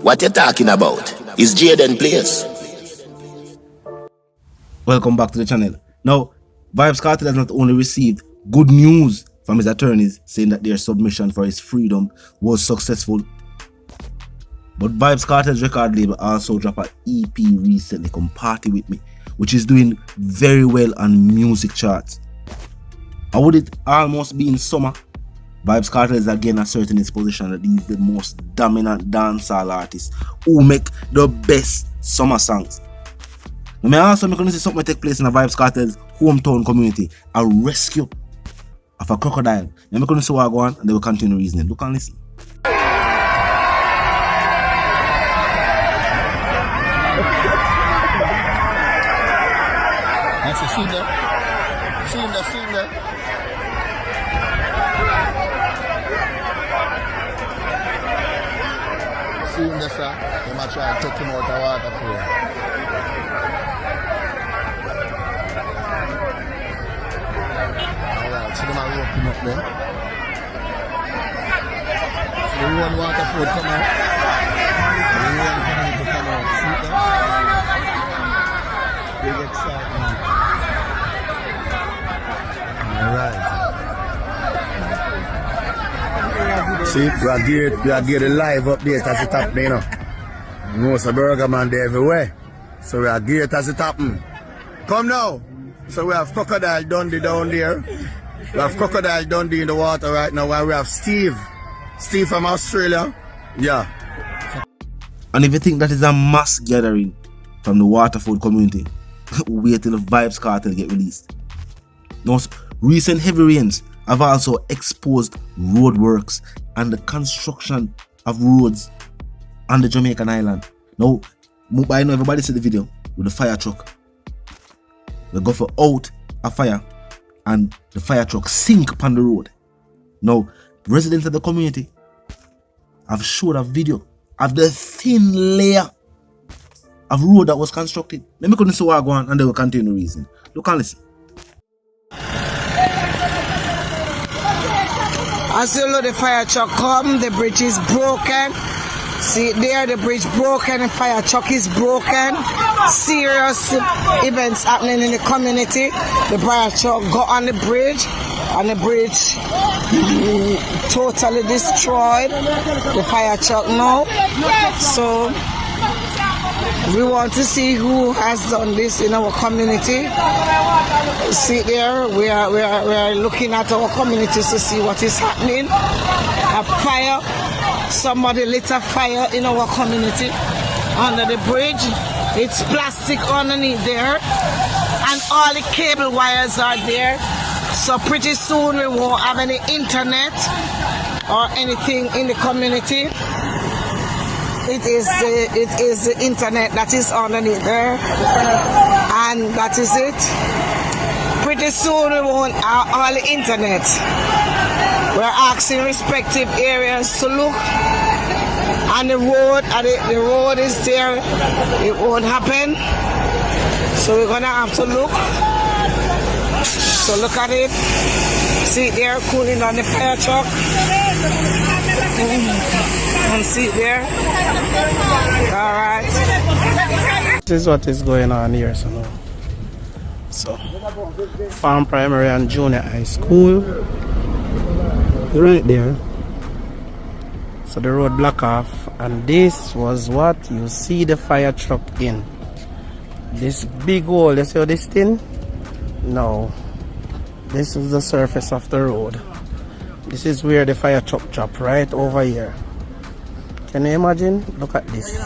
What you talking about? Is Jaden Place? Welcome back to the channel. Now, Vybz Kartel has not only received good news from his attorneys saying that their submission for his freedom was successful, but Vybz Kartel's record label also dropped an EP recently called Party With Me, which is doing very well on music charts. And with it almost being summer, Vybz Kartel is again asserting his position that he's the most dominant dancehall artist who make the best summer songs. Now, I also going to see something take place in the Vybz Kartel's hometown community, a rescue of a crocodile. I'm going to see what go on and they will continue reasoning. Look and listen. That's a scene there. Scene there. Scene there, sir. They might try to take him out of water for you. Alright, so they might rope him up then. So the one Waterford come out. The one coming to come out. See that? Big excitement. Alright. See, we are getting live update as it happen, you know. Most of Burger Man there everywhere. So we are geared as it happen. Come now. So we have Crocodile Dundee down there. We have Crocodile Dundee in the water right now, while we have Steve. Steve from Australia. Yeah. And if you think that is a mass gathering from the Waterford community, wait till the Vybz Kartel get released. Now, recent heavy rains have also exposed roadworks and the construction of roads on the Jamaican island. Now, I know everybody see the video with the fire truck. They go for out a fire and the fire truck sink upon the road. Now, residents of the community have showed a video of the thin layer of road that was constructed. Let me couldn't see what go on and they will continue reason. Look and listen. As you know, the fire truck come, the bridge is broken. See there, the bridge broken, the fire truck is broken. Serious events happening in the community. The fire truck got on the bridge, and the bridge totally destroyed. The fire truck now. So we want to see who has done this in our community. See there, we are looking at our communities to see what is happening. A fire, somebody lit a fire in our community under the bridge. It's plastic underneath there, and all the cable wires are there. So pretty soon we won't have any internet or anything in the community. It is the internet that is underneath there, and that is it. Pretty soon we won't have all the internet. We're asking respective areas to look, and the road is there. It won't happen, so we're gonna have to look. So look at it. See there, cooling on the fire truck. And see there. All right. This is what is going on here, so Farm Primary and Junior High School, right there. So the road block off, and this was what you see the fire truck in. This big hole, you see this thing? No, this is the surface of the road. This is where the fire truck dropped, right over here. Can you imagine? Look at this.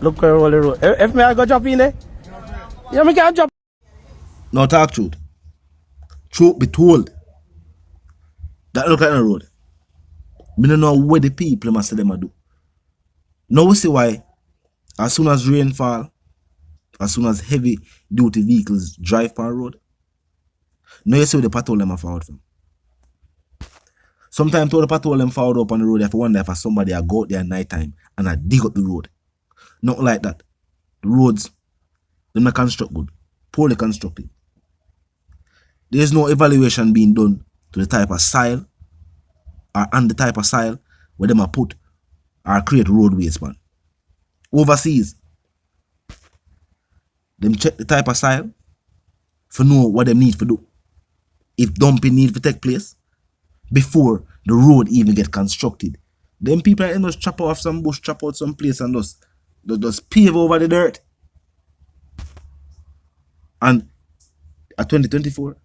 Look where all the road. If me I go drop in there? Yeah, me can't drop. Now talk truth. Truth be told. That look at the road. We don't know what the people must say them do. Now we see why as soon as rain fall, as soon as heavy duty vehicles drive per road, now you see the patrol them are forward from. Sometimes all the patrol them forward up on the road, if you wonder if somebody I go out there at night time and I dig up the road. Not like that. The roads, they're not construct good. Poorly constructed. There's no evaluation being done to the type of soil or on the type of soil where them are put or create roadways man. overseas. Them check the type of soil for know what them need to do. If dumping need to take place before the road even get constructed. Them people ain't just chop off some bush, chop out some place and just pave over the dirt. And at 2024,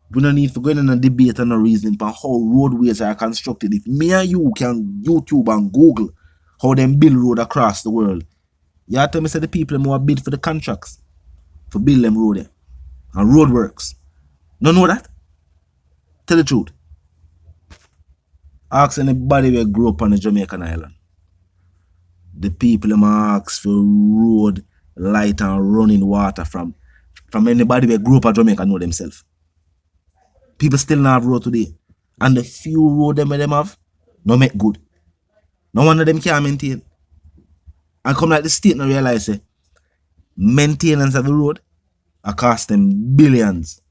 we don't need to go in a debate and a reasoning on how roadways are constructed. If me and you can YouTube and Google how them build road across the world, you have to me say the people who bid for the contracts for build them road there. And road works. Don't know that? Tell the truth. Ask anybody who grew up on the Jamaican island. The people who ask for road, light and running water from anybody who grew up in Jamaica know themselves. People still not have road today. And the few road them have, no make good. No one of them can maintain. And come like the state now realize say, maintenance of the road are cost them billions.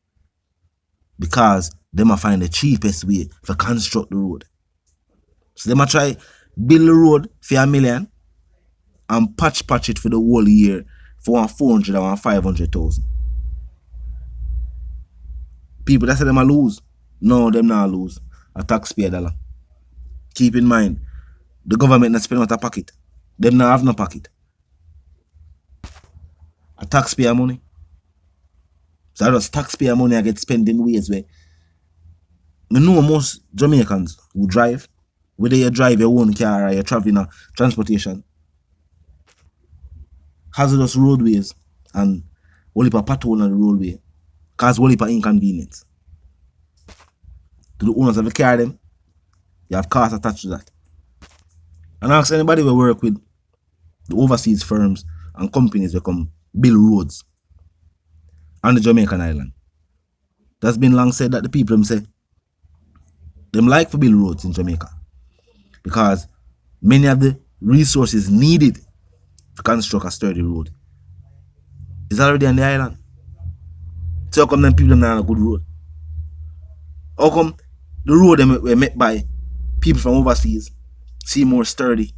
Because they might find the cheapest way to construct the road. So they might try build the road for $1 million and patch it for the whole year for 400 or 500,000. People that say them a lose. No, them not lose. A taxpayer dollar. Keep in mind, the government not spend out a pocket. Them not have no pocket. A taxpayer money. So that's taxpayer money I get spent in ways where I know most Jamaicans who drive, whether you drive your own car or you're traveling a transportation, hazardous roadways and whole heap of pothole on the roadway cause whole heap of inconvenience. To the owners of the car them, you have costs attached to that. And ask anybody who work with the overseas firms and companies that come build roads on the Jamaican island. That's been long said that the people them say them like to build roads in Jamaica because many of the resources needed to construct a sturdy road is already on the island. So how come them people them not on a good road? How come the road them were met by people from overseas seem more sturdy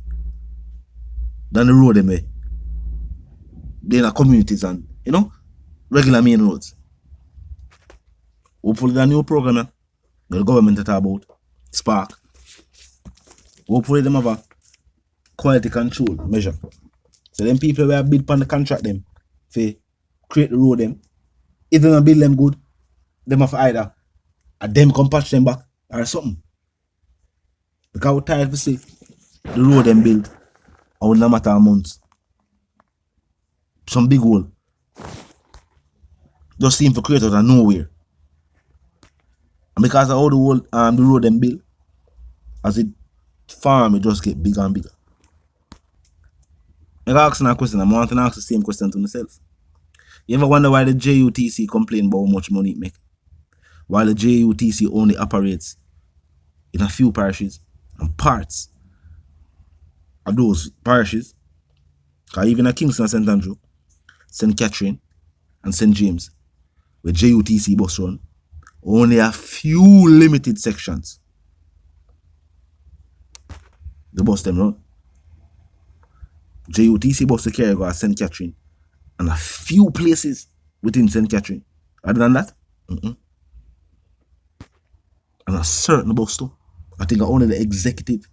than the road them were they in the communities and regular main roads? Hopefully the new program the government talk about Spark. Hopefully them have a quality control measure. So them people who have bid upon the contract them for create the road them, if they don't build them good, them have either a them come patch them back or something. Because we're tired to see the road them build and no matter months. Some big hole just seem to create out of nowhere. And because of how the road them build, as it farm it just get bigger and bigger. I'm asking a question, I want to ask the same question to myself. You ever wonder why the JUTC complain about how much money it make? While the JUTC only operates in a few parishes and parts of those parishes, because even at Kingston and St. Andrew, St. Catherine and St. James, where JUTC bus run, only a few limited sections the bus them run. JUTC bus to carry go at St. Catherine and a few places within St. Catherine. Other than that, and a certain bus too. I think only the executive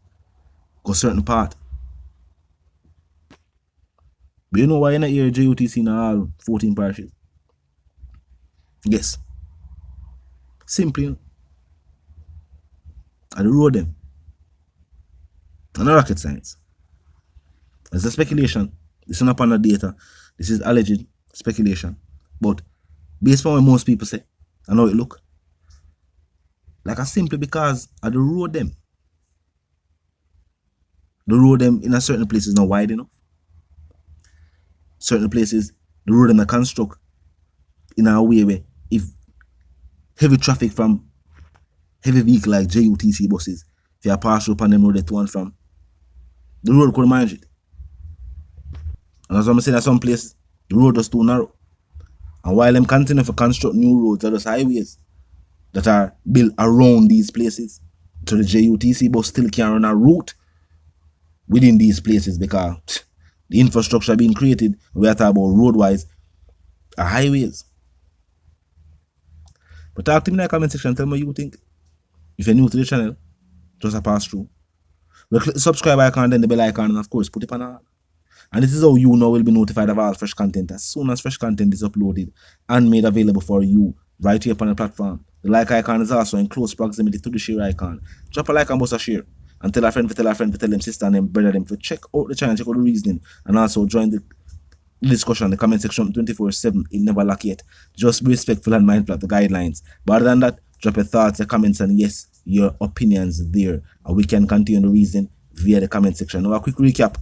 go certain part. But you know why you're not hear JUTC in all 14 parishes? Yes. Simply, and the road them. And no rocket science. It's a speculation. This is not upon the data. This is alleged speculation. But based on what most people say, and how it look, like a simply because of the road them. The road them in a certain places not wide enough. Certain places, the road them are construct in a way where if heavy traffic from heavy vehicle like JUTC buses, if you pass through upon them road that one from, the road couldn't manage it. And as I'm saying, at some places, the road is too narrow. And while them continue to construct new roads, there are highways that are built around these places. So the JUTC bus still can run a route within these places because The infrastructure being created, we are talking about road-wise, are highways. But talk to me in the comment section, tell me what you think. If you're new to the channel, just a pass through. Subscribe icon, then the bell icon, and of course, put it on all. And this is how you now will be notified of all fresh content as soon as fresh content is uploaded and made available for you right here upon the platform. The like icon is also in close proximity to the share icon. Drop a like and bust a share. And tell a friend to tell them sister and them brother them to check out the channel, check out the reasoning, and also join the discussion, the comment section 24/7. It never lack yet. Just be respectful and mindful of the guidelines. But other than that, drop your thoughts, your comments, and yes, your opinions there. And we can continue the reasoning via the comment section. Now a quick recap.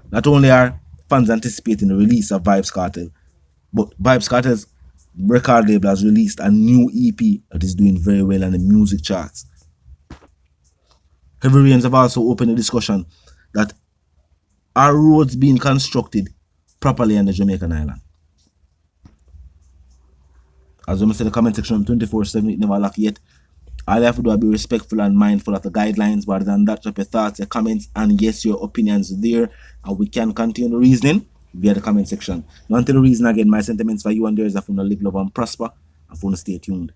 Not only are fans anticipating the release of Vybz Kartel, but Vybz Kartel's record label has released a new EP that is doing very well on the music charts. Heavy Rains have also opened a discussion that are roads being constructed properly on the Jamaican island. As we say in the comment section 24/7, it never lack yet. All you have to do is be respectful and mindful of the guidelines. But other than that, drop your thoughts, your comments, and yes, your opinions there. And we can continue the reasoning via the comment section. Now until the reason again, my sentiments for you and yours are from the live, love, and prosper. And for stay tuned.